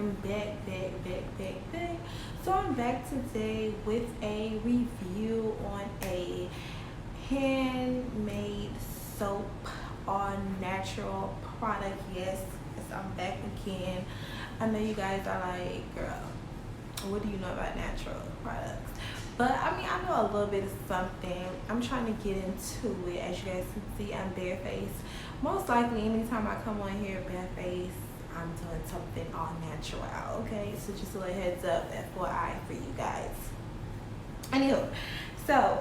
am back. So I'm back today with a review on a handmade soap on natural product. Yes, I'm back again. I know you guys are like, girl, what do you know about natural products? But I mean, I know a little bit of something. I'm trying to get into it. As you guys can see, I'm barefaced. Most likely, anytime I come on here barefaced, I'm doing something all natural. Okay, so just a little heads up, FYI for you guys. Anywho, so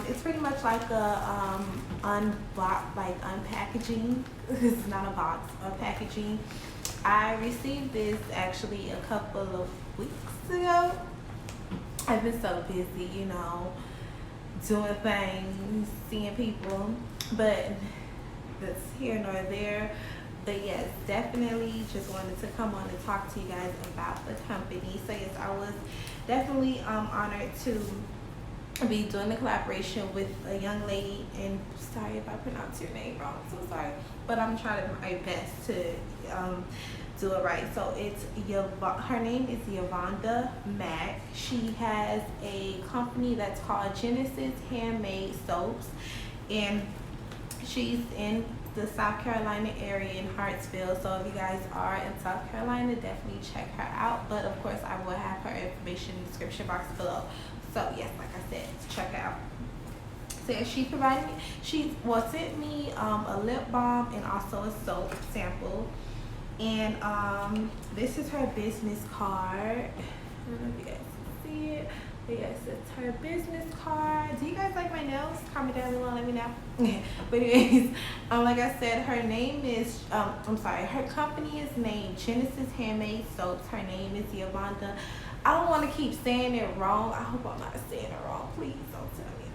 it's pretty much like a unpackaging. It's not a box, unpackaging. I received this actually a couple of weeks ago. I've been so busy, you know, doing things, seeing people, but that's here nor there. But yes, definitely just wanted to come on and talk to you guys about the company. So yes, I was definitely honored to be doing the collaboration with a young lady, and sorry if I pronounce your name wrong, so sorry, but I'm trying my best to do it right. So it's her name is Yvonda Mack. She has a company that's called Genesis Handmade Soaps, and she's in the South Carolina area in Hartsville. So if you guys are in South Carolina, definitely check her out. But of course, I will have her information in the description box below. So yes, like I said, check her out. So yeah, she provided me, sent me a lip balm and also a soap sample. And this is her business card. I don't know if you guys can see it, but yes, it's her business card. Do you guys like my nails? Comment down below, let me know. But anyways, like I said, her name is her company is named Genesis Handmade Soaps. Her name is Yvonda. I don't want to keep saying it wrong. I hope I'm not saying it wrong. Please don't tell me.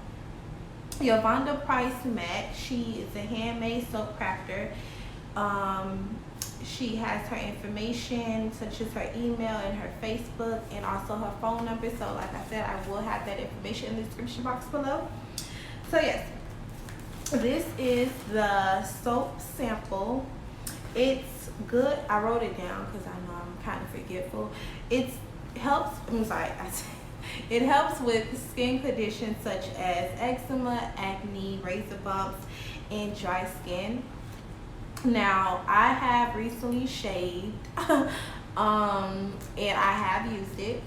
Yvonda Price Mack. She is a handmade soap crafter. She has her information, such as her email and her Facebook, and also her phone number. So like I said, I will have that information in the description box below. So yes, this is the soap sample. It's good. I wrote it down because I know I'm kind of forgetful. It helps with skin conditions such as eczema, acne, razor bumps, and dry skin. Now, I have recently shaved, and I have used it,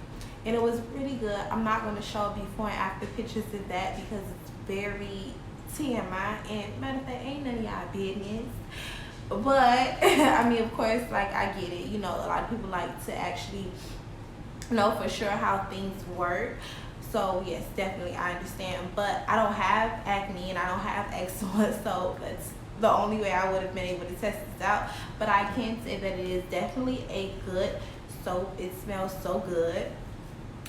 and it was pretty good. I'm not going to show before and after pictures of that because it's very TMI, and matter of fact, ain't none of y'all business. But, I mean, of course, like, I get it. You know, a lot of people like to actually know for sure how things work. So, yes, definitely, I understand. But I don't have acne, and I don't have eczema, so that's the only way I would have been able to test this out. But I can say that it is definitely a good soap. It smells so good.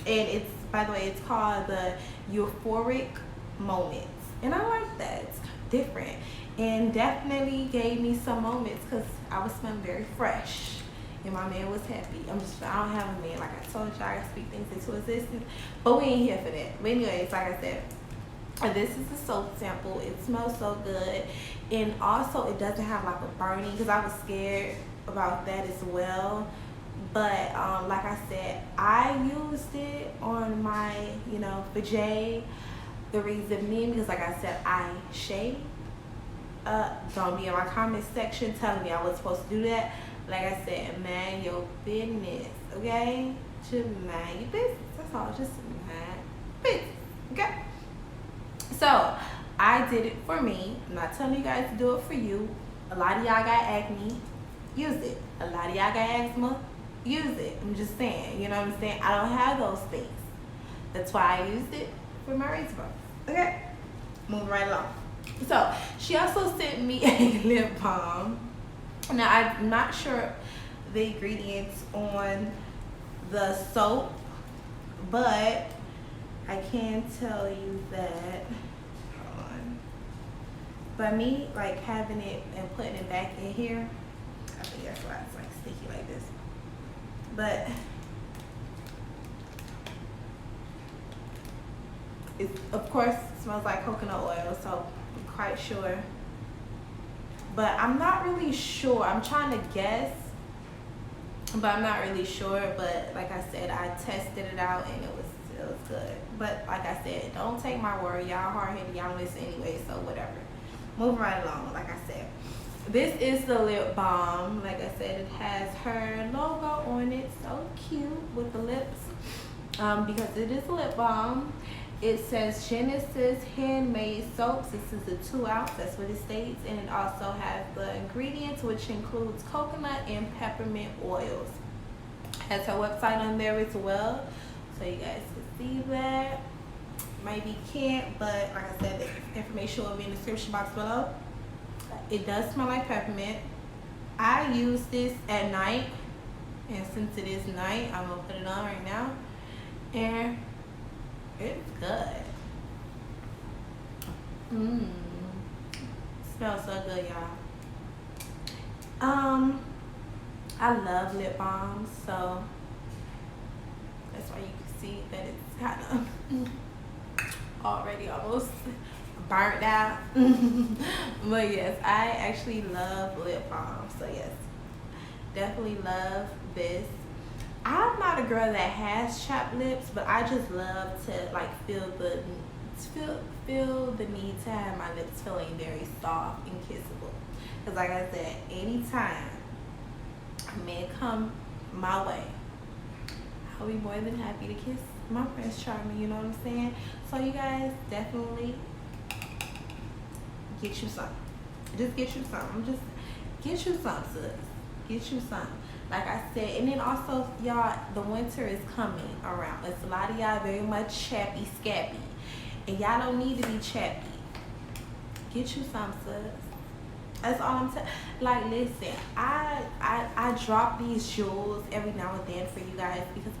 And it's, by the way, it's called the Euphoric Moments. And I like that. It's different. And definitely gave me some moments because I was smelling very fresh. And my man was happy. I don't have a man. Like I told you, I speak things into existence. But we ain't here for that. But anyways, like I said, this is the soap sample. It smells so good, and also it doesn't have like a burning, because I was scared about that as well. But like I said, I used it on my, you know, vajay. The reason being because, like I said, I shave. Don't be in my comment section telling me I was supposed to do that. Like I said, mind your business, okay? Just mind your business. That's all. Just mind business, okay? So I did it for me. I'm not telling you guys to do it for you. A lot of y'all got acne, use it. A lot of y'all got eczema, use it. I'm just saying, you know what I'm saying? I don't have those things. That's why I used it for my razor bumps. Okay, moving right along. So she also sent me a lip balm. Now I'm not sure the ingredients on the soap, but I can tell you that, hold on, by me like having it and putting it back in here, I think that's why it's like sticky like this. But it of course smells like coconut oil, so I'm quite sure. But I'm not really sure. I'm trying to guess but I'm not really sure. But like I said, I tested it out and it was good. But like I said, don't take my word. Y'all hard-headed, y'all listen anyway, so whatever. Moving right along. Like I said, this is the lip balm. Like I said, it has her logo on it. So cute with the lips, because it is a lip balm. It says Genesis Handmade Soaps. This is a 2 ounce, that's what it states. And it also has the ingredients, which includes coconut and peppermint oils. Has her website on there as well, so you guys can see that. Maybe can't, but like I said, the information will be in the description box below. It does smell like peppermint. I use this at night, and since it is night, I'm gonna put it on right now, and it's good. Smells so good, y'all. I love lip balms, so that's why you can see that it's kind of already almost burnt out. But yes, I actually love lip balm, so yes, definitely love this. I'm not a girl that has chapped lips, but I just love to like feel the need to have my lips feeling very soft and kissable. Because like I said, anytime a man come my way, I'll be more than happy to kiss my Prince Charming, you know what I'm saying? So you guys definitely get you some. Just get you some. Just get you some, sis. Get you some. Like I said, and then also, y'all, the winter is coming around. It's a lot of y'all very much chappy, scappy, and y'all don't need to be chappy. Get you some, sis. That's all I'm saying. Like, listen, I drop these jewels every now and then for you guys because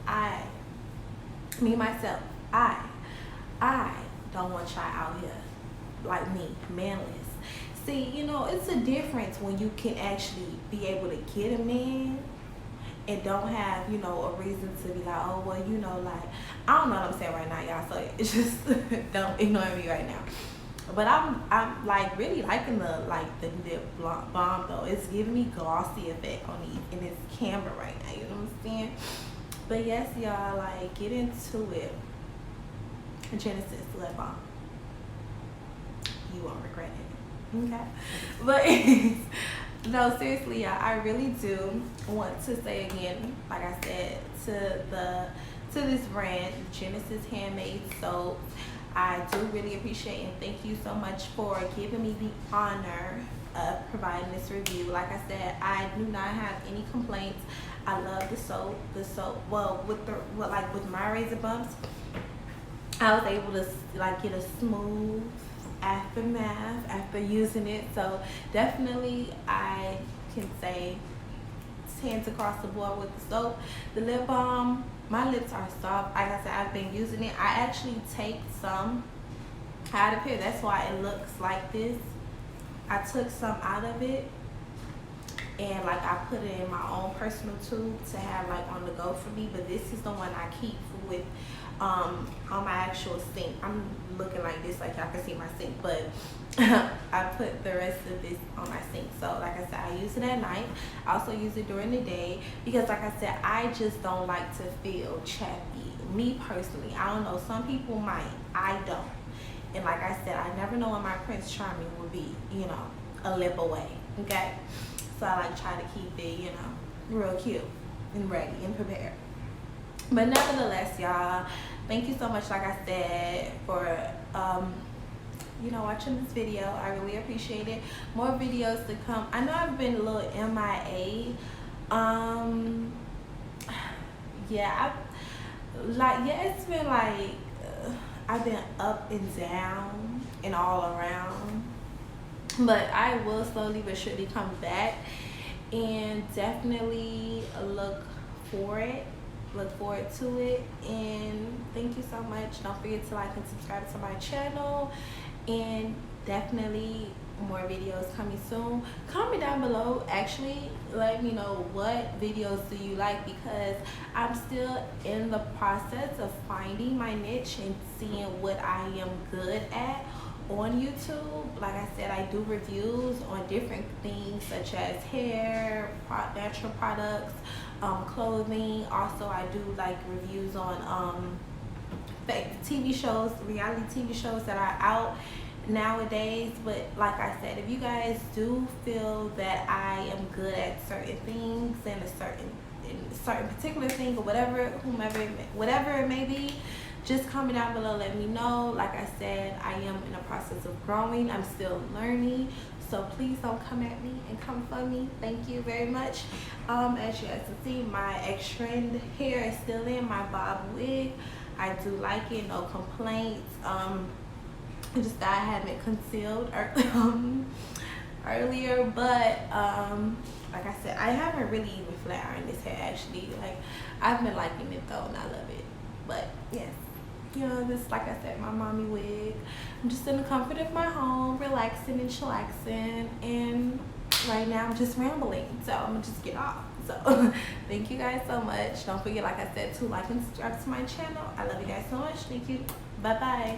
me myself, I don't want y'all out here like me, manless. See, you know, it's a difference when you can actually be able to get a man and don't have, you know, a reason to be like, oh, well, you know, like, I don't know what I'm saying right now, y'all, so it's just, don't ignore me right now. But I'm like really liking the lip balm though. It's giving me glossy effect on me in this camera right now, you know what I'm saying? But yes, y'all, like, get into it. Genesis lip balm. You won't regret it. Okay? But no, seriously, y'all, I really do want to say again, like I said, to this brand, Genesis Handmade Soap, I do really appreciate and thank you so much for giving me the honor of providing this review. Like I said, I do not have any complaints. I love the soap. Well, with my razor bumps, I was able to like get a smooth aftermath after using it. So definitely I can say hands across the board with the soap. The lip balm, my lips are soft. Like I said, I've been using it. I actually take some out of here. That's why it looks like this. I took some out of it and like I put it in my own personal tube to have like on the go for me. But this is the one I keep with on my actual sink. I'm looking like this, like y'all can see my sink, but I put the rest of this on my sink. So like I said, I use it at night. I also use it during the day because like I said, I just don't like to feel chappy. Me personally, I don't know, some people might, I don't. And like I said, I never know when my Prince Charming will be, you know, a lip away, okay? So I like try to keep it, you know, real cute and ready and prepared. But nevertheless, y'all, thank you so much, like I said, for you know, watching this video. I really appreciate it. More videos to come. I know I've been a little MIA. Yeah, it's been like I've been up and down and all around, but I will slowly but surely come back and definitely look forward to it. And thank you so much. Don't forget to like and subscribe to my channel, and definitely more videos coming soon. Comment down below, actually let me know what videos do you like, because I'm still in the process of finding my niche and seeing what I am good at on YouTube. Like I said, I do reviews on different things such as hair, natural products, clothing. Also, I do like reviews on TV shows, reality TV shows that are out nowadays. But like I said, if you guys do feel that I am good at certain things and a certain particular thing, or whatever it may be, just comment down below, let me know. Like I said, I am in a process of growing. I'm still learning. So please don't come at me and come for me. Thank you very much. As you guys can see, my X-Trend hair is still in my bob wig. I do like it, no complaints. Just that I had it concealed earlier, but like I said, I haven't really even flat ironed this hair actually. Like, I've been liking it though, and I love it. But yes, you know, this, like I said, my mommy wig. I'm just in the comfort of my home, relaxing and chillaxing, and right now I'm just rambling, so I'm gonna just get off. So thank you guys so much. Don't forget, like I said, to like and subscribe to my channel. I love you guys so much. Thank you. Bye bye.